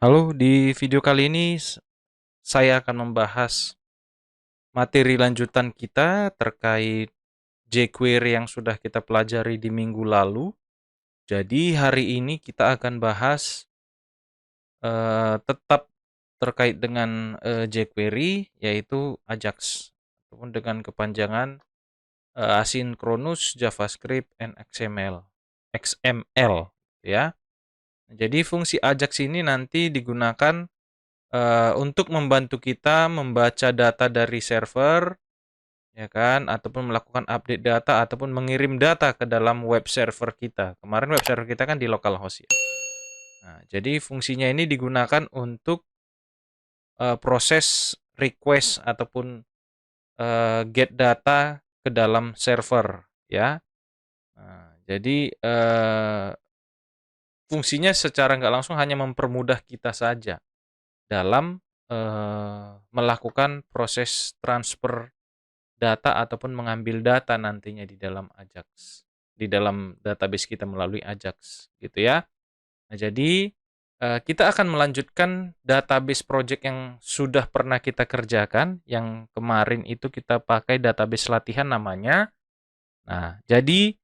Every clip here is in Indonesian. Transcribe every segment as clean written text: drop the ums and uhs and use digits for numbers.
Halo, di video kali ini saya akan membahas materi lanjutan kita terkait jQuery yang sudah kita pelajari di minggu lalu. Jadi hari ini kita akan bahas tetap terkait dengan jQuery, yaitu Ajax, ataupun dengan kepanjangan Asynchronous JavaScript and XML, ya. Jadi fungsi Ajax ini nanti digunakan untuk membantu kita membaca data dari server, ya kan, ataupun melakukan update data ataupun mengirim data ke dalam web server kita. Kemarin web server kita kan di localhost ya. Nah, jadi fungsinya ini digunakan untuk proses request ataupun get data ke dalam server, ya. Nah, jadi fungsinya secara nggak langsung hanya mempermudah kita saja dalam melakukan proses transfer data ataupun mengambil data nantinya di dalam Ajax, di dalam database kita melalui Ajax, gitu ya. Nah, jadi kita akan melanjutkan database project yang sudah pernah kita kerjakan, yang kemarin itu kita pakai database latihan namanya. Nah, jadi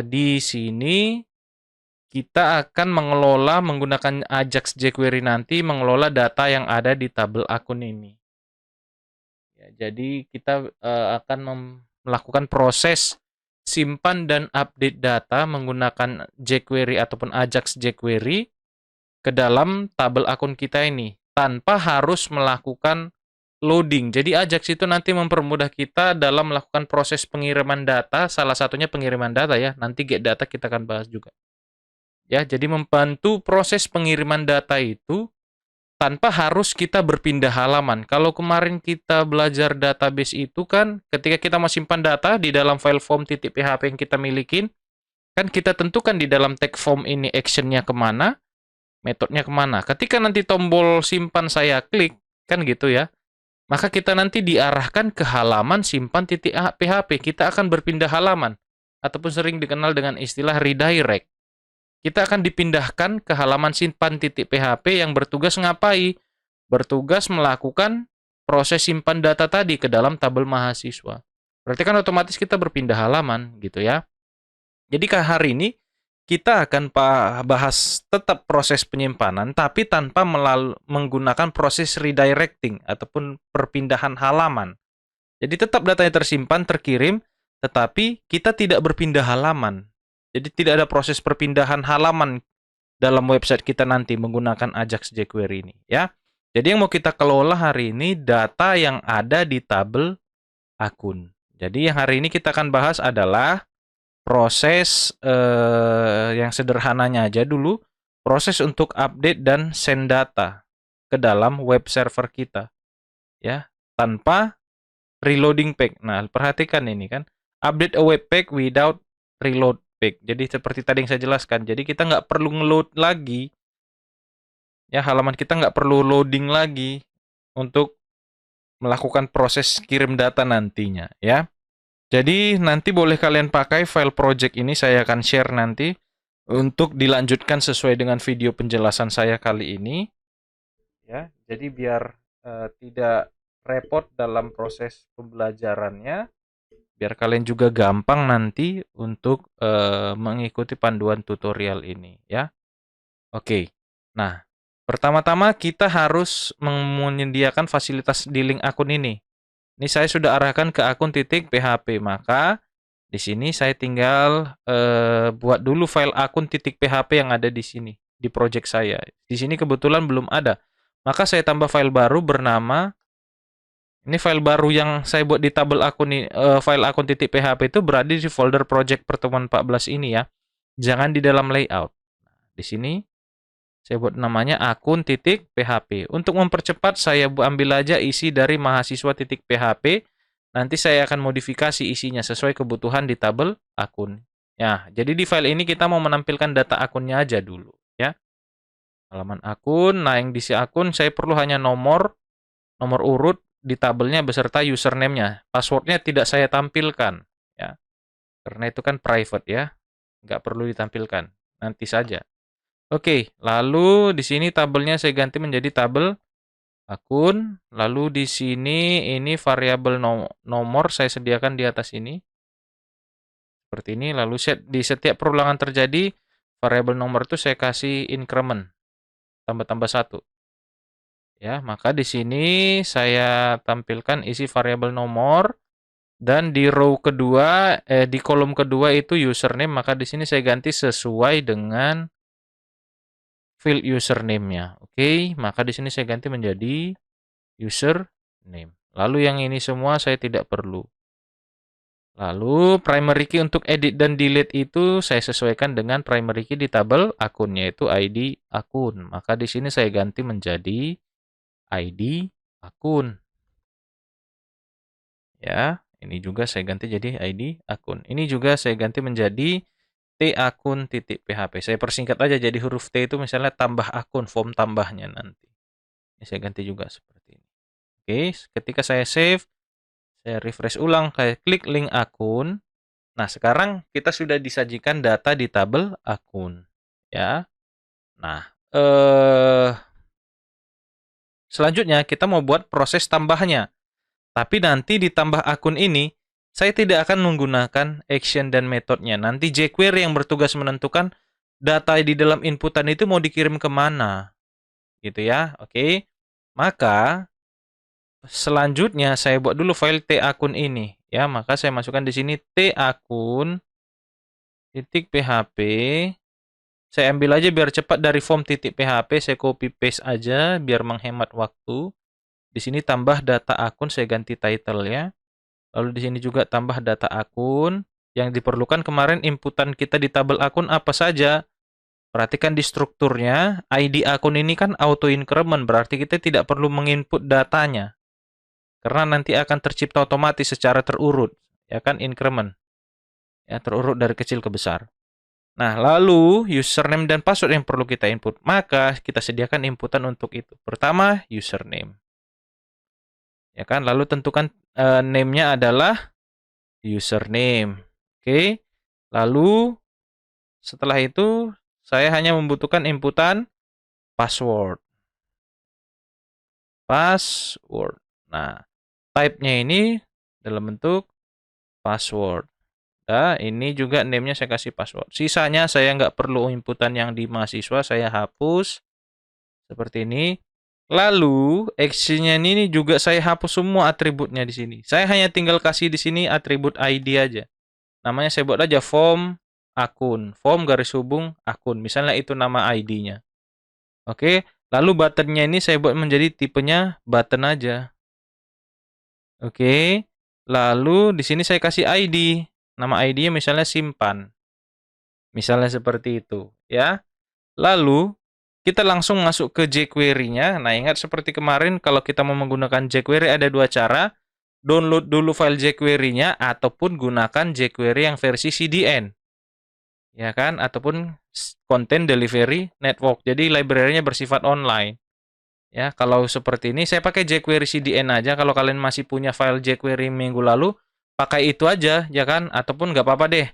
di sini kita akan mengelola menggunakan Ajax jQuery nanti, mengelola data yang ada di tabel akun ini. Ya, jadi kita akan melakukan proses simpan dan update data menggunakan jQuery ataupun Ajax jQuery ke dalam tabel akun kita ini tanpa harus melakukan loading. Jadi Ajax itu nanti mempermudah kita dalam melakukan proses pengiriman data, salah satunya pengiriman data ya. Nanti get data kita akan bahas juga. Ya, jadi membantu proses pengiriman data itu tanpa harus kita berpindah halaman. Kalau kemarin kita belajar database itu kan ketika kita mau simpan data di dalam file form.php yang kita milikin, kan kita tentukan di dalam tag form ini actionnya kemana, metodenya kemana. Ketika nanti tombol simpan saya klik, kan gitu ya, maka kita nanti diarahkan ke halaman simpan.php. Kita akan berpindah halaman, ataupun sering dikenal dengan istilah redirect. Kita akan dipindahkan ke halaman simpan.php yang bertugas ngapai? Bertugas melakukan proses simpan data tadi ke dalam tabel mahasiswa. Berarti kan otomatis kita berpindah halaman gitu ya. Jadi hari ini kita akan bahas tetap proses penyimpanan tapi tanpa menggunakan proses redirecting ataupun perpindahan halaman. Jadi tetap datanya tersimpan, terkirim, tetapi kita tidak berpindah halaman. Jadi tidak ada proses perpindahan halaman dalam website kita nanti menggunakan Ajax jQuery ini, ya. Jadi yang mau kita kelola hari ini data yang ada di tabel akun. Jadi yang hari ini kita akan bahas adalah proses yang sederhananya aja dulu, proses untuk update dan send data ke dalam web server kita, ya, tanpa reloading page. Nah, perhatikan ini kan, update a web page without reload page. Jadi seperti tadi yang saya jelaskan, jadi kita nggak perlu ngeload lagi, ya, halaman kita nggak perlu loading lagi untuk melakukan proses kirim data nantinya, ya. Jadi nanti boleh kalian pakai file project ini, saya akan share nanti untuk dilanjutkan sesuai dengan video penjelasan saya kali ini, ya. Jadi biar tidak repot dalam proses pembelajarannya, biar kalian juga gampang nanti untuk mengikuti panduan tutorial ini, ya. Oke. Nah, pertama-tama kita harus menyediakan fasilitas di link akun ini. Ini saya sudah arahkan ke akun.php, maka di sini saya tinggal buat dulu file akun.php yang ada di sini, di project saya. Di sini kebetulan belum ada, maka saya tambah file baru bernama, ini file baru yang saya buat di tabel akun ini, file akun.php itu berada di folder project pertemuan 14 ini ya. Jangan di dalam layout. Di sini saya buat namanya akun.php. Untuk mempercepat saya ambil aja isi dari mahasiswa.php. Nanti saya akan modifikasi isinya sesuai kebutuhan di tabel akun. Ya, jadi di file ini kita mau menampilkan data akunnya aja dulu ya. Halaman akun, nah yang diisi akun saya perlu hanya nomor urut di tabelnya beserta username-nya. Passwordnya tidak saya tampilkan ya. Karena itu kan private ya. Nggak perlu ditampilkan. Nanti saja. Oke, lalu di sini tabelnya saya ganti menjadi tabel akun. Lalu di sini ini variabel nomor saya sediakan di atas ini. Seperti ini. Lalu di setiap perulangan terjadi, variabel nomor itu saya kasih increment. Tambah-tambah 1. Ya, maka di sini saya tampilkan isi variabel nomor. Dan di row kedua, di kolom kedua itu username, maka di sini saya ganti sesuai dengan field username-nya. Oke, maka di sini saya ganti menjadi username. Lalu yang ini semua saya tidak perlu. Lalu primary key untuk edit dan delete itu saya sesuaikan dengan primary key di tabel akun, yaitu ID akun. Maka di sini saya ganti menjadi ID akun. Ya, ini juga saya ganti jadi ID akun. Ini juga saya ganti menjadi T akun.php. Saya persingkat aja jadi huruf T itu misalnya tambah akun, form tambahnya nanti. Ini saya ganti juga seperti ini. Oke, ketika saya save, saya refresh ulang, saya klik link akun. Nah, sekarang kita sudah disajikan data di tabel akun. Ya. Nah, selanjutnya kita mau buat proses tambahnya. Tapi nanti di tambah akun ini, saya tidak akan menggunakan action dan metodenya. Nanti jQuery yang bertugas menentukan data di dalam inputan itu mau dikirim kemana. Gitu ya, oke. Maka, selanjutnya saya buat dulu file takun ini. Ya, maka saya masukkan di sini takun.php. Saya ambil aja biar cepat dari form.php, saya copy paste aja biar menghemat waktu. Di sini tambah data akun, saya ganti title ya. Lalu di sini juga tambah data akun. Yang diperlukan kemarin inputan kita di tabel akun apa saja. Perhatikan di strukturnya, ID akun ini kan auto increment, berarti kita tidak perlu menginput datanya. Karena nanti akan tercipta otomatis secara terurut, ya kan increment. Ya, terurut dari kecil ke besar. Nah, lalu username dan password yang perlu kita input. Maka kita sediakan inputan untuk itu. Pertama, username. Ya kan, lalu tentukan name-nya adalah username. Oke. Lalu setelah itu saya hanya membutuhkan inputan password. Password. Nah, type-nya ini dalam bentuk password. Nah, ini juga name-nya saya kasih password. Sisanya saya nggak perlu inputan yang di mahasiswa, saya hapus. Seperti ini. Lalu, action-nya ini juga saya hapus semua atributnya di sini. Saya hanya tinggal kasih di sini atribut ID aja. Namanya saya buat aja form akun. Form garis hubung akun. Misalnya itu nama ID-nya. Oke. Lalu button-nya ini saya buat menjadi tipenya button aja. Oke. Lalu di sini saya kasih ID. Nama ID-nya misalnya simpan. Misalnya seperti itu, ya. Lalu kita langsung masuk ke jQuery-nya. Nah, ingat seperti kemarin kalau kita mau menggunakan jQuery ada dua cara. Download dulu file jQuery-nya ataupun gunakan jQuery yang versi CDN. Ya kan? Ataupun Content Delivery Network. Jadi library-nya bersifat online. Ya, kalau seperti ini saya pakai jQuery CDN aja. Kalau kalian masih punya file jQuery minggu lalu, pakai itu aja, ya kan? Ataupun nggak apa-apa deh.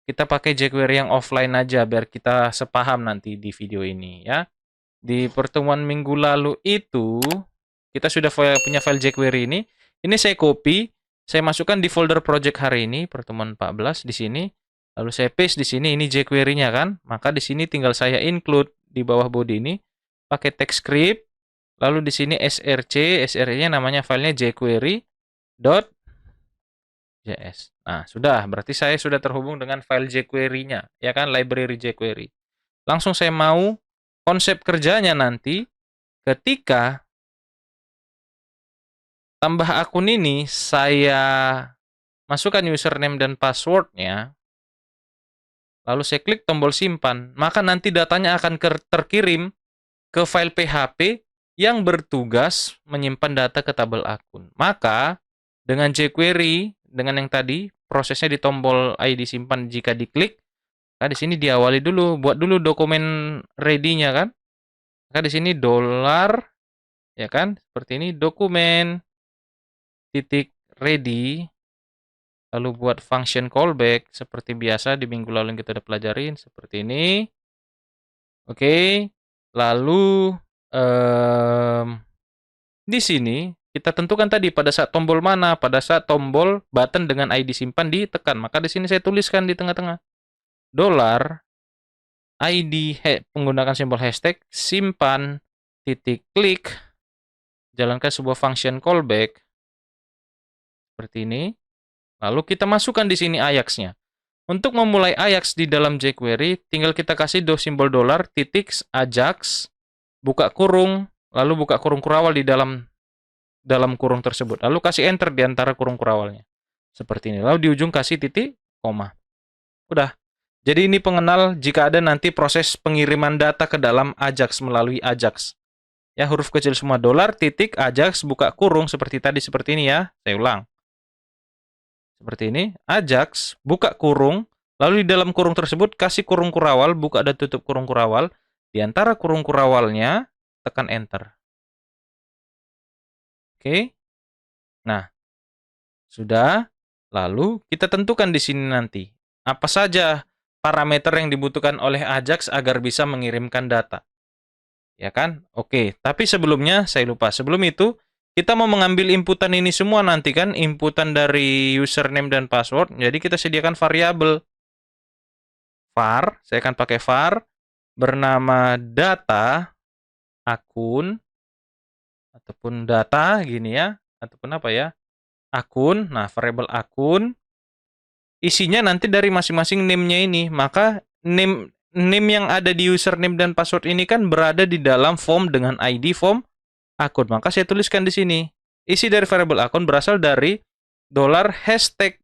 Kita pakai jQuery yang offline aja biar kita sepaham nanti di video ini ya. Di pertemuan minggu lalu itu kita sudah punya file jQuery ini. Ini saya copy, saya masukkan di folder project hari ini pertemuan 14 di sini. Lalu saya paste di sini, ini jQuery-nya kan. Maka di sini tinggal saya include di bawah body ini pakai text script. Lalu di sini src-nya namanya filenya jQuery.js. Nah, sudah. Berarti saya sudah terhubung dengan file jQuery-nya, ya kan, library jQuery. Langsung saya mau konsep kerjanya nanti ketika tambah akun ini saya masukkan username dan password-nya, lalu saya klik tombol simpan, maka nanti datanya akan terkirim ke file PHP yang bertugas menyimpan data ke tabel akun. Maka dengan jQuery, dengan yang tadi, prosesnya di tombol ID simpan jika diklik, nah di sini diawali dulu, buat dulu dokumen ready-nya kan. Maka di sini $, ya kan, seperti ini, dokumen titik ready, lalu buat function callback seperti biasa di minggu lalu yang kita udah pelajarin seperti ini. Oke, lalu di sini kita tentukan tadi pada saat tombol mana, pada saat tombol button dengan ID simpan ditekan. Maka di sini saya tuliskan di tengah-tengah dolar ID menggunakan simbol hashtag simpan titik klik, jalankan sebuah function callback seperti ini. Lalu kita masukkan di sini Ajax-nya. Untuk memulai Ajax di dalam jQuery, tinggal kita kasih simbol dolar titik Ajax, buka kurung, lalu buka kurung kurawal di dalam kurung tersebut. Lalu kasih enter di antara kurung kurawalnya. Seperti ini. Lalu di ujung kasih titik koma. Udah. Jadi ini pengenal jika ada nanti proses pengiriman data ke dalam Ajax melalui Ajax. Ya, huruf kecil semua dolar titik Ajax buka kurung seperti tadi, seperti ini ya. Saya ulang. Seperti ini, Ajax, buka kurung, lalu di dalam kurung tersebut kasih kurung kurawal, buka dan tutup kurung kurawal. Di antara kurung kurawalnya, tekan enter. Oke. Nah, sudah. Lalu kita tentukan di sini nanti apa saja parameter yang dibutuhkan oleh Ajax agar bisa mengirimkan data. Ya kan? Oke, tapi sebelumnya saya lupa. Sebelum itu, kita mau mengambil inputan ini semua nanti kan, inputan dari username dan password. Jadi kita sediakan variabel var, saya akan pakai var bernama data akun ataupun data gini ya, ataupun apa ya? Akun. Nah, variabel akun isinya nanti dari masing-masing name-nya ini. Maka name yang ada di username dan password ini kan berada di dalam form dengan ID form akun. Maka saya tuliskan di sini. Isi dari variabel akun berasal dari $hashtag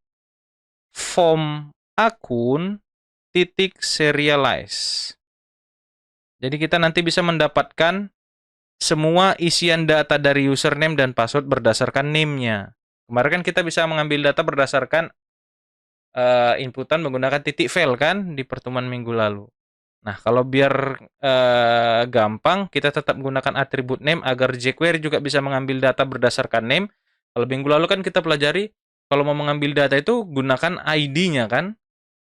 form akun titik serialize. Jadi kita nanti bisa mendapatkan semua isian data dari username dan password berdasarkan name-nya. Kemarin kan kita bisa mengambil data berdasarkan inputan menggunakan titik file kan di pertemuan minggu lalu. Nah, kalau biar gampang, kita tetap menggunakan atribut name agar jQuery juga bisa mengambil data berdasarkan name. Kalau minggu lalu kan kita pelajari, kalau mau mengambil data itu gunakan ID-nya kan,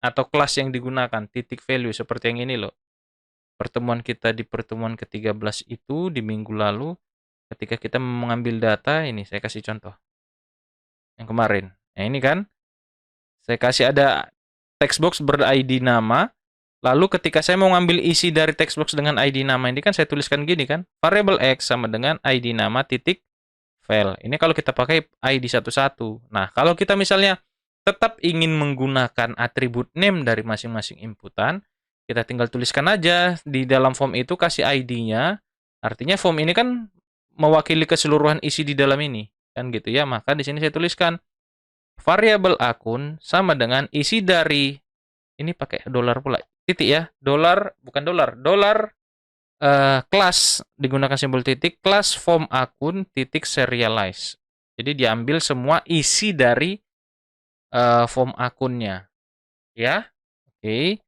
atau kelas yang digunakan, titik value, seperti yang ini loh. Pertemuan kita di pertemuan ke-13 itu di minggu lalu, ketika kita mengambil data, ini saya kasih contoh. Yang kemarin. Nah, ini kan, saya kasih ada textbox ber-ID nama. Lalu ketika saya mau ngambil isi dari textbox dengan ID nama ini kan saya tuliskan gini kan, variable X sama dengan ID nama titik file. Ini kalau kita pakai ID satu-satu. Nah, kalau kita misalnya tetap ingin menggunakan atribut name dari masing-masing inputan, kita tinggal tuliskan aja di dalam form itu kasih ID-nya. Artinya form ini kan mewakili keseluruhan isi di dalam ini, kan gitu ya. Maka di sini saya tuliskan variabel akun sama dengan isi dari ini pakai dolar pula. Titik ya, dolar bukan dolar kelas digunakan simbol titik, kelas form akun titik serialize. Jadi diambil semua isi dari form akunnya, ya. Oke.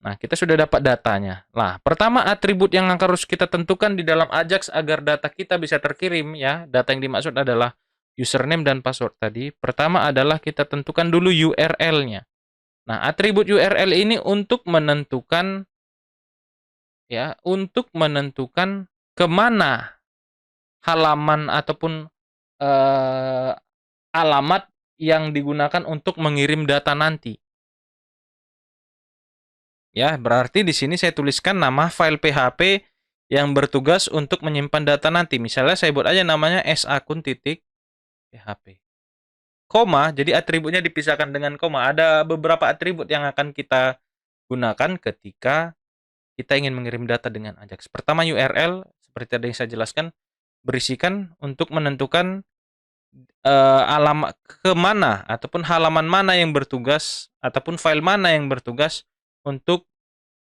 Nah, kita sudah dapat datanya. Nah, pertama atribut yang harus kita tentukan di dalam Ajax agar data kita bisa terkirim, ya. Data yang dimaksud adalah username dan password tadi. Pertama adalah kita tentukan dulu URL-nya. Nah, atribut URL ini untuk menentukan kemana halaman ataupun alamat yang digunakan untuk mengirim data nanti. Ya, berarti di sini saya tuliskan nama file PHP yang bertugas untuk menyimpan data nanti. Misalnya saya buat aja namanya sakun.php. Koma, jadi atributnya dipisahkan dengan koma. Ada beberapa atribut yang akan kita gunakan ketika kita ingin mengirim data dengan Ajax. Pertama URL, seperti tadi yang saya jelaskan, berisikan untuk menentukan alamat kemana ataupun halaman mana yang bertugas ataupun file mana yang bertugas untuk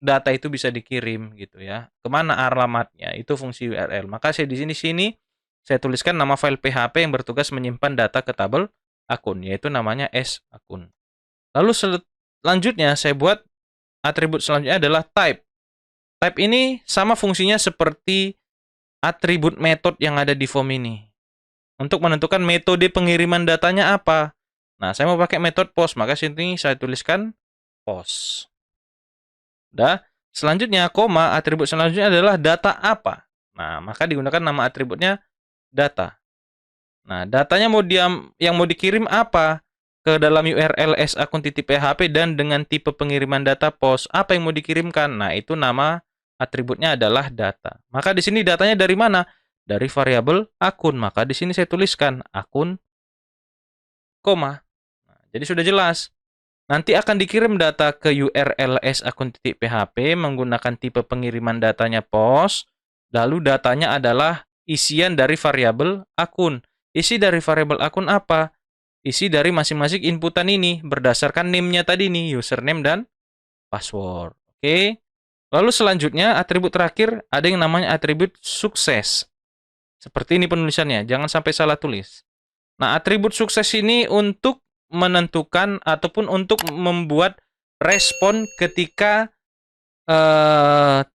data itu bisa dikirim gitu ya. Kemana alamatnya, itu fungsi URL. Maka saya di sini saya tuliskan nama file PHP yang bertugas menyimpan data ke tabel akun, yaitu namanya sakun. Lalu selanjutnya saya buat atribut selanjutnya adalah type. Type ini sama fungsinya seperti atribut method yang ada di form ini. Untuk menentukan metode pengiriman datanya apa. Nah, saya mau pakai metode post, maka sini saya tuliskan post. Udah. Selanjutnya, koma, atribut selanjutnya adalah data apa. Nah, maka digunakan nama atributnya data. Nah, datanya yang mau dikirim apa? Ke dalam URL sakun.php dan dengan tipe pengiriman data POST. Apa yang mau dikirimkan? Nah, itu nama atributnya adalah data. Maka di sini datanya dari mana? Dari variabel akun. Maka di sini saya tuliskan akun, koma. Nah, jadi sudah jelas. Nanti akan dikirim data ke URL sakun.php menggunakan tipe pengiriman datanya POST. Lalu datanya adalah isian dari variabel akun. Isi dari variabel akun apa? Isi dari masing-masing inputan ini berdasarkan name-nya tadi nih, username dan password. Oke. Lalu selanjutnya atribut terakhir ada yang namanya atribut sukses. Seperti ini penulisannya, jangan sampai salah tulis. Nah, atribut sukses ini untuk menentukan ataupun untuk membuat respon ketika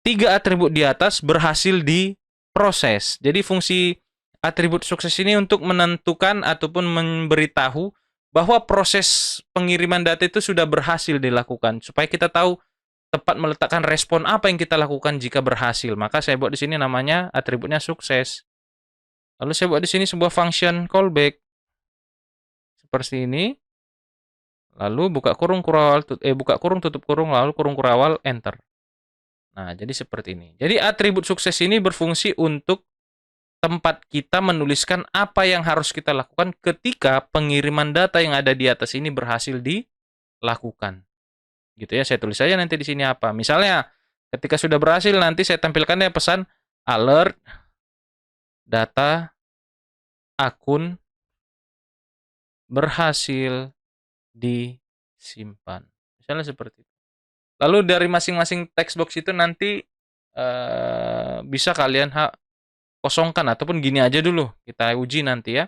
tiga atribut di atas berhasil diproses. Jadi fungsi atribut sukses ini untuk menentukan ataupun memberitahu bahwa proses pengiriman data itu sudah berhasil dilakukan. Supaya kita tahu tepat meletakkan respon apa yang kita lakukan jika berhasil. Maka saya buat di sini namanya atributnya sukses. Lalu saya buat di sini sebuah function callback seperti ini. Lalu buka kurung tutup kurung, lalu kurung kurawal, enter. Nah, jadi seperti ini. Jadi atribut sukses ini berfungsi untuk tempat kita menuliskan apa yang harus kita lakukan ketika pengiriman data yang ada di atas ini berhasil dilakukan. Gitu ya, saya tulis saja nanti di sini apa. Misalnya, ketika sudah berhasil nanti saya tampilkan ya pesan alert data akun berhasil disimpan. Misalnya seperti itu. Lalu dari masing-masing text box itu nanti bisa kalian kosongkan ataupun gini aja dulu. Kita uji nanti ya.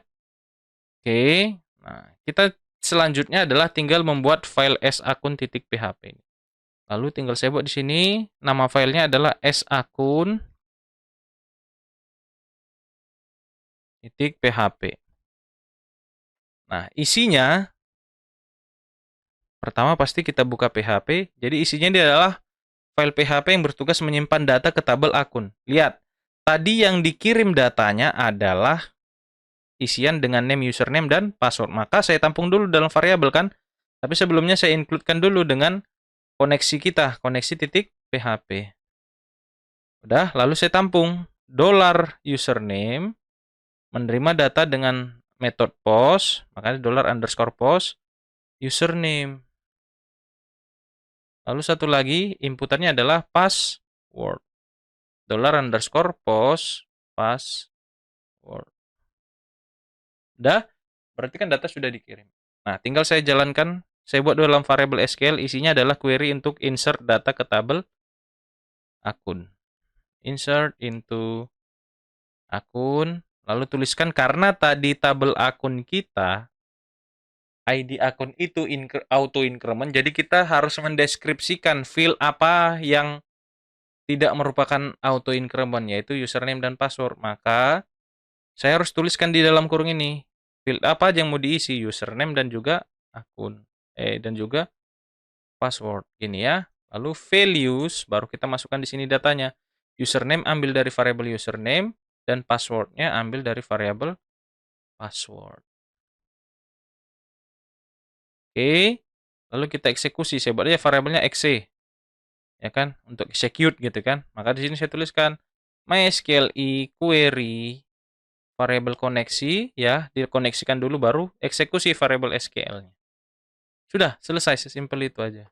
Oke. Nah, kita selanjutnya adalah tinggal membuat file sakun.php ini. Lalu tinggal saya buat di sini nama filenya adalah sakun.php. Nah, isinya pertama pasti kita buka PHP. Jadi isinya ini adalah file PHP yang bertugas menyimpan data ke tabel akun. Lihat, tadi yang dikirim datanya adalah isian dengan name, username, dan password. Maka saya tampung dulu dalam variabel kan. Tapi sebelumnya saya include-kan dulu dengan koneksi kita, koneksi titik PHP. Udah, lalu saya tampung $username menerima data dengan metode post, makanya $_post username. Lalu satu lagi inputannya adalah password. $_post password. Udah, berarti kan data sudah dikirim. Nah, tinggal saya jalankan, saya buat dalam variabel SQL, isinya adalah query untuk insert data ke tabel akun. Insert into akun, lalu tuliskan karena tadi tabel akun kita, ID akun itu auto increment, jadi kita harus mendeskripsikan field apa yang tidak merupakan auto increment, yaitu username dan password. Maka saya harus tuliskan di dalam kurung ini field apa aja yang mau diisi, username dan juga akun dan juga password ini ya. Lalu values baru kita masukkan di sini datanya. Username ambil dari variabel username dan passwordnya ambil dari variabel password. Oke. Lalu kita eksekusi. Saya buat aja variabelnya exe. Ya kan? Untuk execute gitu kan. Maka di sini saya tuliskan MySQL query variabel koneksi ya, dikoneksikan dulu baru eksekusi variabel SQL-nya. Sudah, selesai, sesimpel itu aja.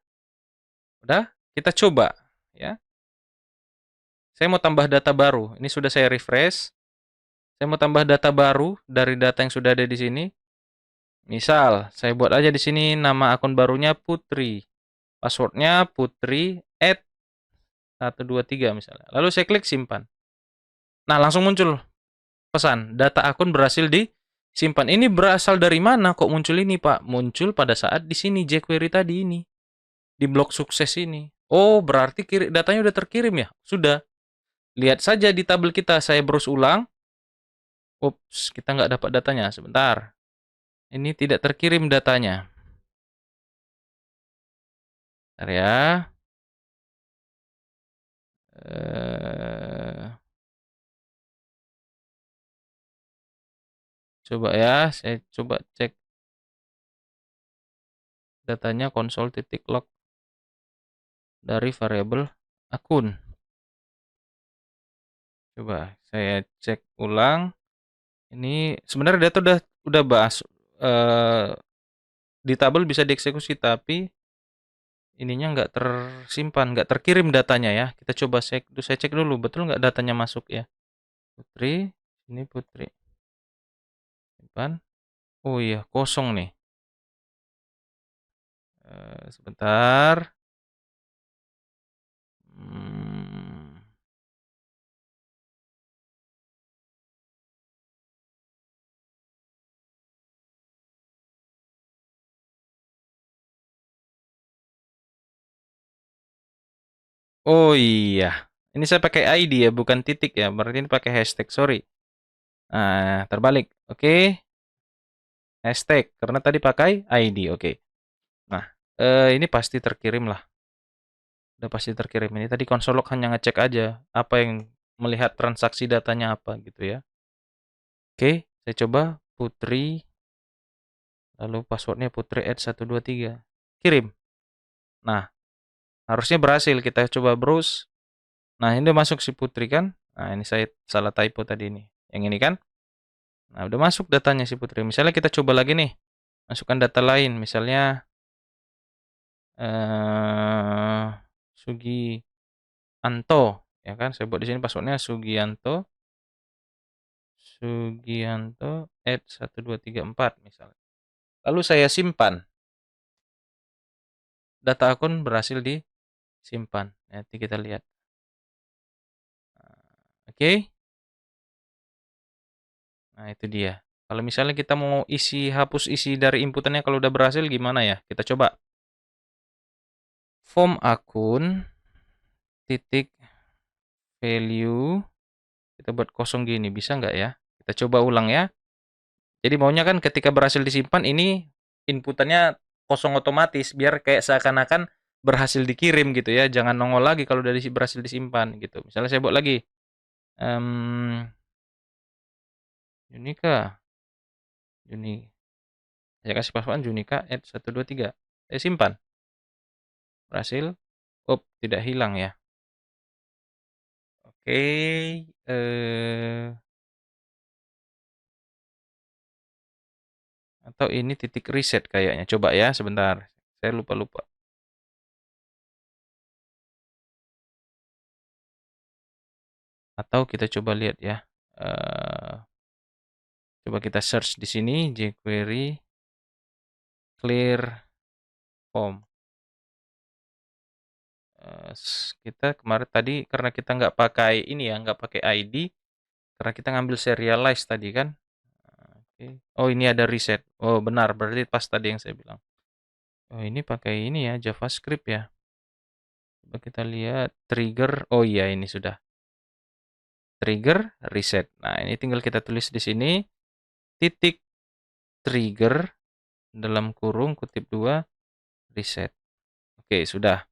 Udah, kita coba ya. Saya mau tambah data baru. Ini sudah saya refresh. Saya mau tambah data baru dari data yang sudah ada di sini. Misal, saya buat aja di sini nama akun barunya Putri. Passwordnya Putri @123 misalnya. Lalu saya klik simpan. Nah, langsung muncul pesan, data akun berhasil disimpan. Ini berasal dari mana kok muncul ini, Pak? Muncul pada saat di sini jQuery tadi ini. Di blok sukses ini. Oh, berarti datanya udah terkirim ya? Sudah. Lihat saja di tabel kita, saya browse ulang. Ups, kita nggak dapat datanya. Sebentar. Ini tidak terkirim datanya. Bentar ya. Coba ya, saya coba cek datanya konsol titik log dari variabel akun. Coba saya cek ulang. Ini sebenarnya data udah bahas di tabel bisa dieksekusi, tapi ininya nggak tersimpan, nggak terkirim datanya ya. Kita coba saya cek dulu betul nggak datanya masuk ya. Putri, ini Putri. Simpan. Oh iya, kosong nih. Sebentar. Oh iya, ini saya pakai ID ya, bukan titik ya. Berarti ini pakai hashtag. Sorry. Nah, terbalik. Oke. Hashtag karena tadi pakai ID. Oke. Nah, ini pasti terkirim lah. Udah pasti terkirim. Ini tadi konsolog hanya ngecek aja apa yang melihat transaksi datanya apa gitu ya. Oke, saya coba Putri, lalu passwordnya putri@123. Kirim. Nah, harusnya berhasil. Kita coba browse. Nah, ini udah masuk si Putri kan? Nah, ini saya salah typo tadi ini. Yang ini kan? Nah, udah masuk datanya si Putri. Misalnya kita coba lagi nih. Masukkan data lain. Misalnya Sugianto, ya kan? Saya buat di sini passwordnya Sugianto. Sugianto@1234 misalnya. Lalu saya simpan. Data akun berhasil disimpan. Nanti kita lihat. Oke. Nah, itu dia. Kalau misalnya kita mau hapus isi dari inputannya kalau udah berhasil gimana ya? Kita coba. Form akun titik value kita buat kosong gini, bisa nggak ya? Kita coba ulang ya. Jadi maunya kan ketika berhasil disimpan ini inputannya kosong otomatis biar kayak seakan-akan berhasil dikirim gitu ya. Jangan nongol lagi kalau udah berhasil disimpan gitu. Misalnya saya buat lagi Junika. Saya kasih password Junika@123. Saya simpan. Berhasil. Tidak hilang ya. Oke, atau ini titik reset kayaknya. Coba ya, sebentar. Saya lupa-lupa. Atau kita coba lihat ya. Coba kita search di sini jQuery clear form. Kita kemarin tadi karena kita nggak pakai ini ya, nggak pakai ID, karena kita ngambil serialize tadi kan. Oke. Oh ini ada reset. Oh benar, berarti pas tadi yang saya bilang. Oh ini pakai ini ya, JavaScript ya. Coba kita lihat trigger. Oh iya ini sudah. Trigger reset. Nah, ini tinggal kita tulis di sini titik trigger dalam kurung kutip 2 reset. Oke, sudah.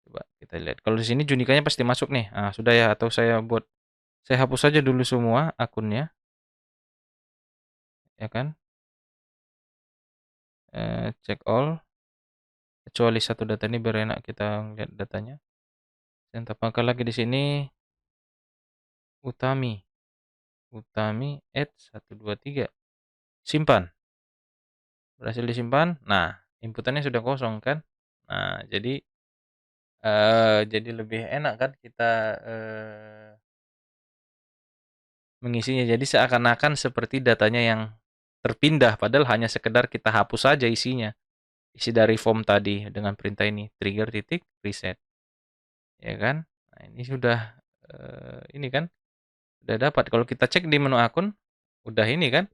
Coba kita lihat. Kalau di sini Junikanya pasti masuk nih. Ah, sudah ya atau saya hapus saja dulu semua akunnya. Ya kan? Check all kecuali satu data ini biar enak kita lihat datanya. Dan tambahkan lagi di sini Utami 123. Simpan. Berhasil disimpan. Nah, inputannya sudah kosong kan? Nah, jadi lebih enak kan kita mengisinya. Jadi seakan-akan seperti datanya yang terpindah, padahal hanya sekedar kita hapus saja isinya. Isi dari form tadi dengan perintah ini trigger titik reset, ya kan? Nah, ini sudah ini kan sudah dapat. Kalau kita cek di menu akun, udah ini kan,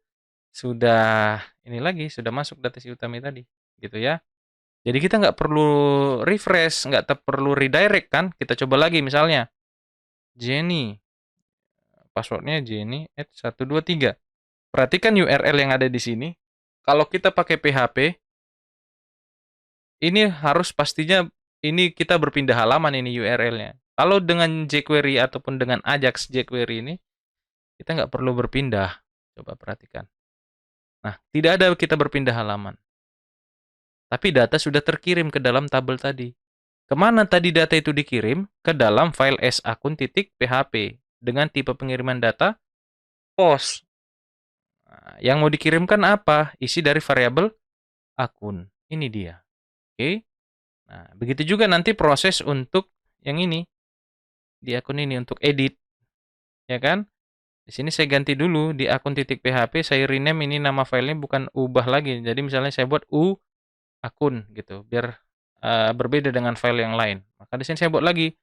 sudah ini lagi, sudah masuk data si Utami tadi, gitu ya. Jadi kita nggak perlu refresh, nggak perlu redirect kan? Kita coba lagi misalnya, Jenny, passwordnya Jenny@123. Perhatikan URL yang ada di sini. Kalau kita pakai PHP, ini harus pastinya ini kita berpindah halaman ini URL-nya. Kalau dengan jQuery ataupun dengan Ajax jQuery ini, kita nggak perlu berpindah. Coba perhatikan. Nah, tidak ada kita berpindah halaman. Tapi data sudah terkirim ke dalam tabel tadi. Kemana tadi data itu dikirim? Ke dalam file sakun.php dengan tipe pengiriman data post. Nah, yang mau dikirimkan apa? Isi dari variabel akun. Ini dia. Oke. Nah, begitu juga nanti proses untuk yang ini. Di akun ini untuk edit. Ya kan? Di sini saya ganti dulu di akun.php, saya rename ini nama filenya bukan ubah lagi. Jadi misalnya saya buat akun gitu, biar berbeda dengan file yang lain. Maka di sini saya buat lagi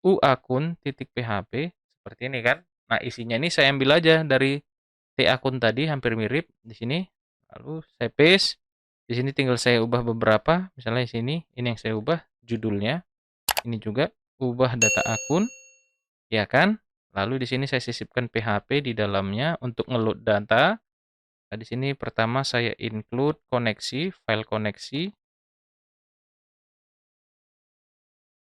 akun.php seperti ini kan. Nah, isinya ini saya ambil aja dari akun tadi, hampir mirip di sini. Lalu saya paste. Di sini tinggal saya ubah beberapa. Misalnya di sini, ini yang saya ubah judulnya. Ini juga ubah data akun, ya kan? Lalu di sini saya sisipkan PHP di dalamnya untuk ngeload data. Nah, di sini pertama saya include koneksi, file koneksi.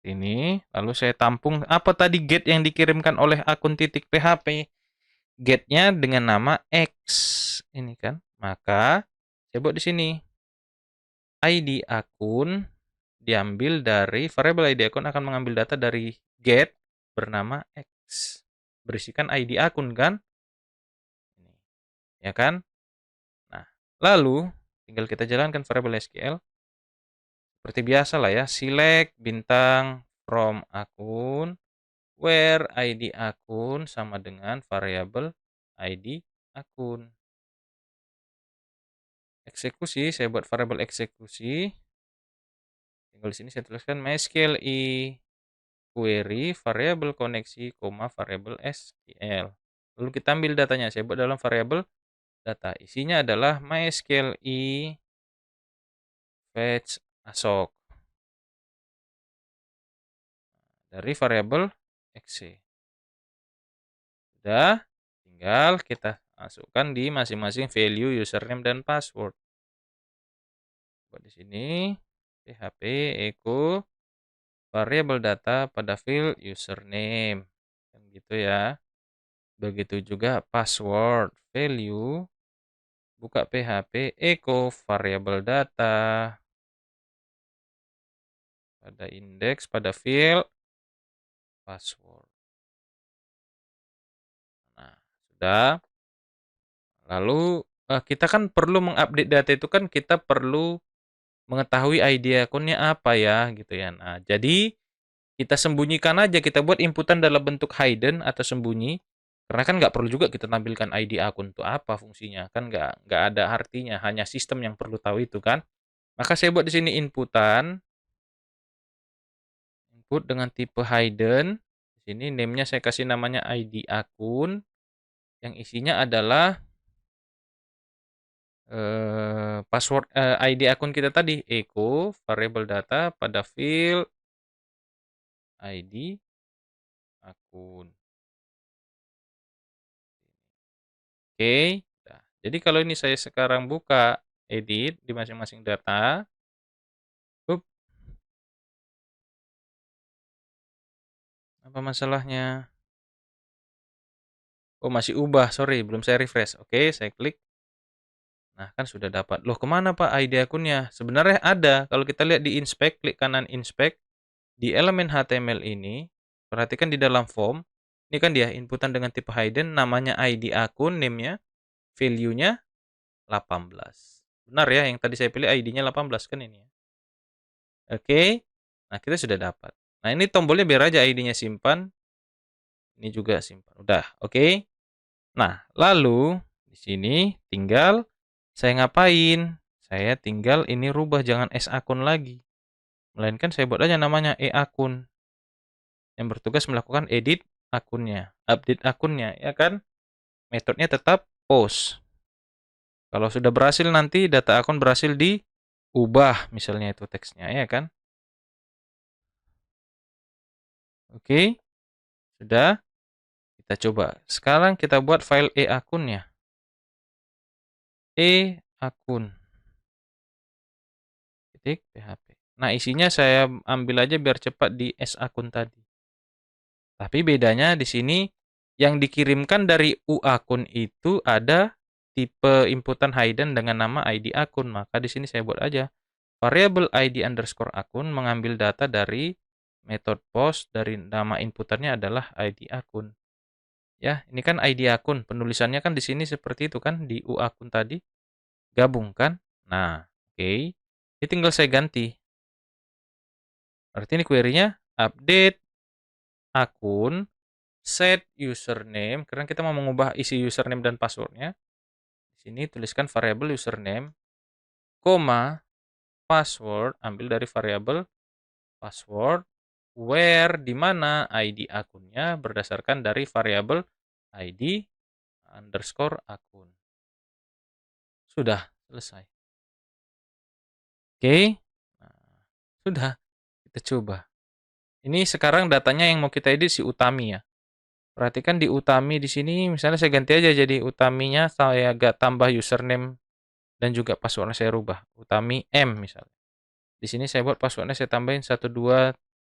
Ini, lalu saya tampung apa tadi get yang dikirimkan oleh akun.php. Get-nya dengan nama X. Ini kan. Maka saya buat di sini. ID akun diambil dari variabel ID akun akan mengambil data dari get bernama X. Berisikan ID akun kan? Ya kan? Nah, lalu tinggal kita jalankan variabel SQL. Seperti biasa lah ya, select bintang from akun, where ID akun sama dengan variabel ID akun. Eksekusi, saya buat variabel eksekusi. Tinggal di sini saya tuliskan MySQL query variabel koneksi, variabel SQL. Lalu kita ambil datanya, saya buat dalam variabel data. Isinya adalah MySQL fetch asok dari variabel exe. Sudah, tinggal kita masukkan di masing-masing value username dan password. Buat di sini php echo variabel data pada field username. Kan gitu ya. Begitu juga password value, buka php echo variabel data pada indeks pada field password. Nah, sudah. Lalu kita kan perlu mengupdate data itu kan kita perlu mengetahui ID akunnya apa ya gitu ya. Nah, jadi kita sembunyikan aja, kita buat inputan dalam bentuk hidden atau sembunyi. Karena kan nggak perlu juga kita tampilkan ID akun itu apa fungsinya, kan nggak ada artinya, hanya sistem yang perlu tahu itu kan. Maka saya buat di sini inputan, input dengan tipe hidden. Di sini name-nya saya kasih namanya ID akun, yang isinya adalah password ID akun kita tadi, echo variabel data pada field ID akun. Oke. Nah, jadi kalau ini saya sekarang buka edit di masing-masing data. Apa masalahnya? Oh, masih ubah, sorry, belum saya refresh. Oke, saya klik. Nah, kan sudah dapat. Loh, kemana Pak ID akunnya? Sebenarnya ada. Kalau kita lihat di inspect, klik kanan inspect. Di elemen HTML ini, perhatikan di dalam form. Ini kan dia, inputan dengan tipe hidden, namanya ID akun, name-nya, value-nya 18. Benar ya, yang tadi saya pilih ID-nya 18 kan ini ya. Oke, nah kita sudah dapat. Nah, ini tombolnya biar aja ID-nya simpan. Ini juga simpan. Udah, oke. Nah, lalu di sini tinggal saya ngapain? Saya tinggal ini rubah jangan S akun lagi. Melainkan saya buat aja namanya E akun. Yang bertugas melakukan edit akunnya, update akunnya, ya kan? Metodenya tetap post. Kalau sudah berhasil nanti data akun berhasil diubah, misalnya itu teksnya, ya kan? Oke, sudah. Kita coba. Sekarang kita buat file E akunnya. E akun. Titik PHP. Nah, isinya saya ambil aja biar cepat di S akun tadi. Tapi bedanya di sini yang dikirimkan dari U akun itu ada tipe inputan hidden dengan nama ID akun. Maka di sini saya buat aja variable ID underscore akun mengambil data dari method post dari nama inputannya adalah ID akun. Ya, ini kan ID akun. Penulisannya kan di sini seperti itu kan di U akun tadi. Gabungkan. Nah, oke. Ini tinggal saya ganti. Berarti ini query-nya update akun set username, karena kita mau mengubah isi username dan passwordnya. Di sini tuliskan variable username, koma, password, ambil dari variable password, where, di mana ID akunnya berdasarkan dari variable ID underscore akun. Sudah, selesai. Oke, nah, sudah, kita coba. Ini sekarang datanya yang mau kita edit si Utami ya. Perhatikan di Utami di sini, misalnya saya ganti aja jadi Utaminya saya agak tambah username dan juga passwordnya saya rubah. Utami M misalnya. Di sini saya buat passwordnya saya tambahin 1, 2,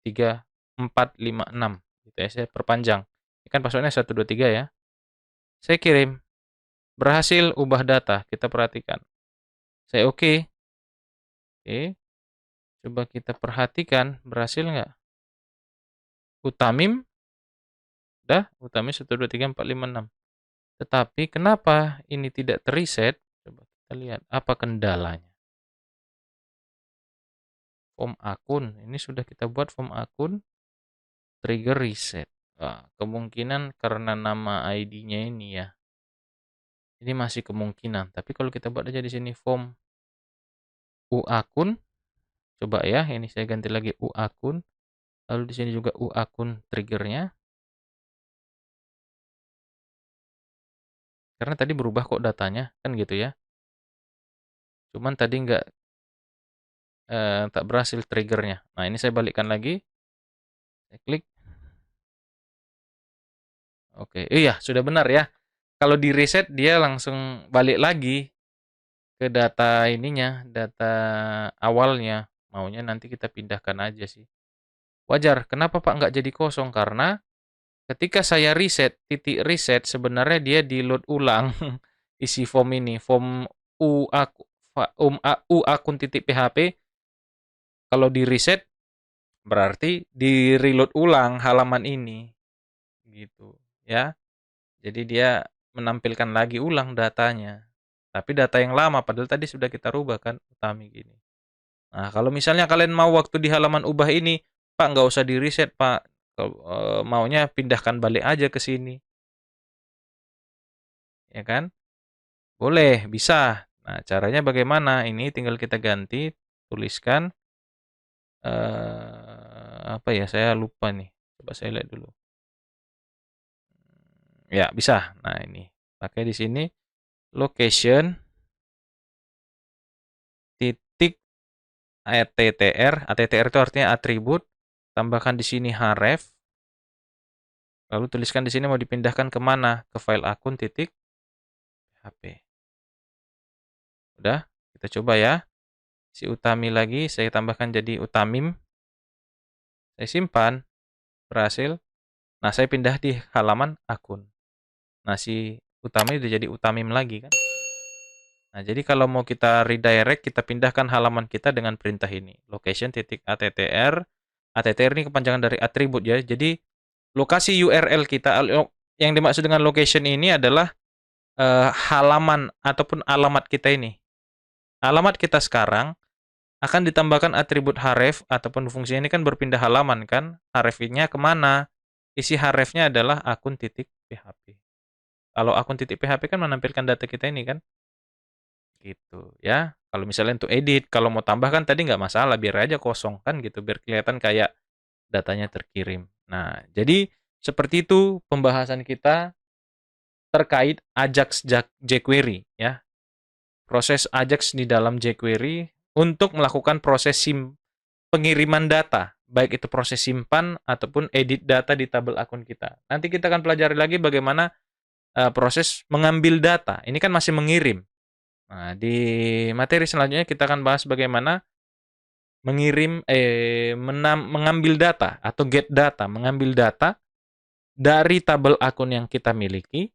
3, 4, 5, 6. Gitu ya, saya perpanjang. Ini kan passwordnya 1, 2, 3 ya. Saya kirim. Berhasil ubah data. Kita perhatikan. Saya oke. Oke. Coba kita perhatikan. Berhasil nggak? Utamim. Udah. Utamim 1, 2, 3, 4, 5, 6. Tetapi kenapa ini tidak terreset? Coba kita lihat apa kendalanya. Form akun. Ini sudah kita buat form akun. Trigger reset. Nah, kemungkinan karena nama ID-nya ini ya. Ini masih kemungkinan. Tapi kalau kita buat aja di sini form U akun. Coba ya. Ini saya ganti lagi U akun. Lalu di sini juga U akun triggernya. Karena tadi berubah kok datanya. Kan gitu ya. Cuman tadi nggak tak berhasil triggernya. Nah, ini saya balikkan lagi. Saya klik. Oke. Iya, sudah benar ya. Kalau di reset dia langsung balik lagi ke data ininya, data awalnya. Maunya nanti kita pindahkan aja sih. Wajar. Kenapa Pak nggak jadi kosong? Karena ketika saya reset, titik reset, sebenarnya dia di-load ulang isi form ini. Form U akun titik PHP. Kalau di reset, berarti di-reload ulang halaman ini. Gitu ya. Jadi dia menampilkan lagi ulang datanya. Tapi data yang lama, padahal tadi sudah kita rubah kan, Utami gini. Nah, kalau misalnya kalian mau waktu di halaman ubah ini, Pak nggak usah di reset Pak. Maunya pindahkan balik aja ke sini. Ya kan? Boleh, bisa. Nah, caranya bagaimana? Ini tinggal kita ganti, tuliskan. Apa ya, saya lupa nih. Coba saya lihat dulu. Ya, bisa. Nah, ini. Pakai di sini, location, titik, ATTR. ATTR itu artinya atribut. Tambahkan di sini href. Lalu tuliskan di sini mau dipindahkan kemana? Ke file akun titik PHP. Udah, kita coba ya. Si Utami lagi, saya tambahkan jadi Utamim. Saya simpan. Berhasil. Nah, saya pindah di halaman akun. Nah, si Utami udah jadi Utamim lagi kan. Nah, jadi kalau mau kita redirect, kita pindahkan halaman kita dengan perintah ini. Location titik attr. Attr ini kepanjangan dari atribut ya. Jadi, lokasi URL kita, yang dimaksud dengan location ini adalah halaman ataupun alamat kita ini. Alamat kita sekarang akan ditambahkan atribut href ataupun fungsinya ini kan berpindah halaman kan. Href-nya kemana? Isi href-nya adalah akun titik PHP. Kalau akun titik PHP kan menampilkan data kita ini kan. Gitu ya. Kalau misalnya untuk edit, kalau mau tambahkan tadi nggak masalah, biar aja kosong kan gitu, biar kelihatan kayak datanya terkirim. Nah, jadi seperti itu pembahasan kita terkait Ajax jQuery ya. Proses Ajax di dalam jQuery untuk melakukan proses pengiriman data, baik itu proses simpan ataupun edit data di tabel akun kita. Nanti kita akan pelajari lagi bagaimana proses mengambil data. Ini kan masih mengirim. Nah, di materi selanjutnya kita akan bahas bagaimana mengambil data atau get data, mengambil data dari tabel akun yang kita miliki,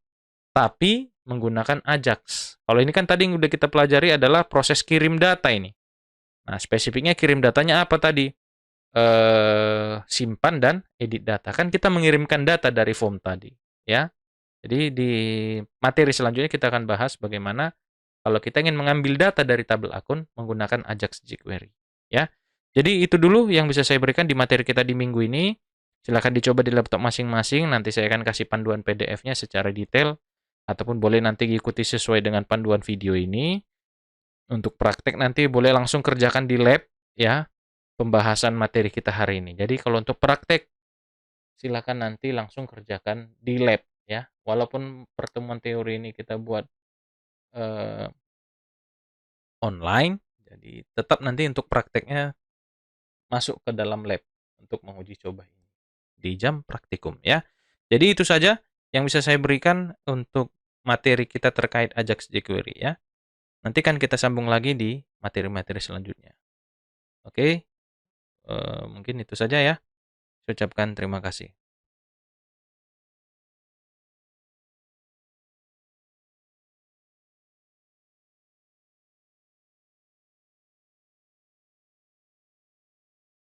tapi menggunakan Ajax. Kalau ini kan tadi yang udah kita pelajari adalah proses kirim data ini. Nah, spesifiknya kirim datanya apa tadi? Simpan dan edit data. Kan kita mengirimkan data dari form tadi, ya. Jadi di materi selanjutnya kita akan bahas bagaimana kalau kita ingin mengambil data dari tabel akun menggunakan Ajax jQuery, ya. Jadi itu dulu yang bisa saya berikan di materi kita di minggu ini. Silahkan dicoba di laptop masing-masing. Nanti saya akan kasih panduan PDF-nya secara detail, ataupun boleh nanti ikuti sesuai dengan panduan video ini. Untuk praktek nanti boleh langsung kerjakan di lab, ya, pembahasan materi kita hari ini. Jadi kalau untuk praktek, silakan nanti langsung kerjakan di lab, ya. Walaupun pertemuan teori ini kita buat eh, online, jadi tetap nanti untuk prakteknya masuk ke dalam lab untuk menguji coba ini di jam praktikum, ya. Jadi itu saja yang bisa saya berikan untuk materi kita terkait Ajax jQuery, ya. Nanti kan kita sambung lagi di materi-materi selanjutnya. Oke, mungkin itu saja ya. Saya ucapkan terima kasih.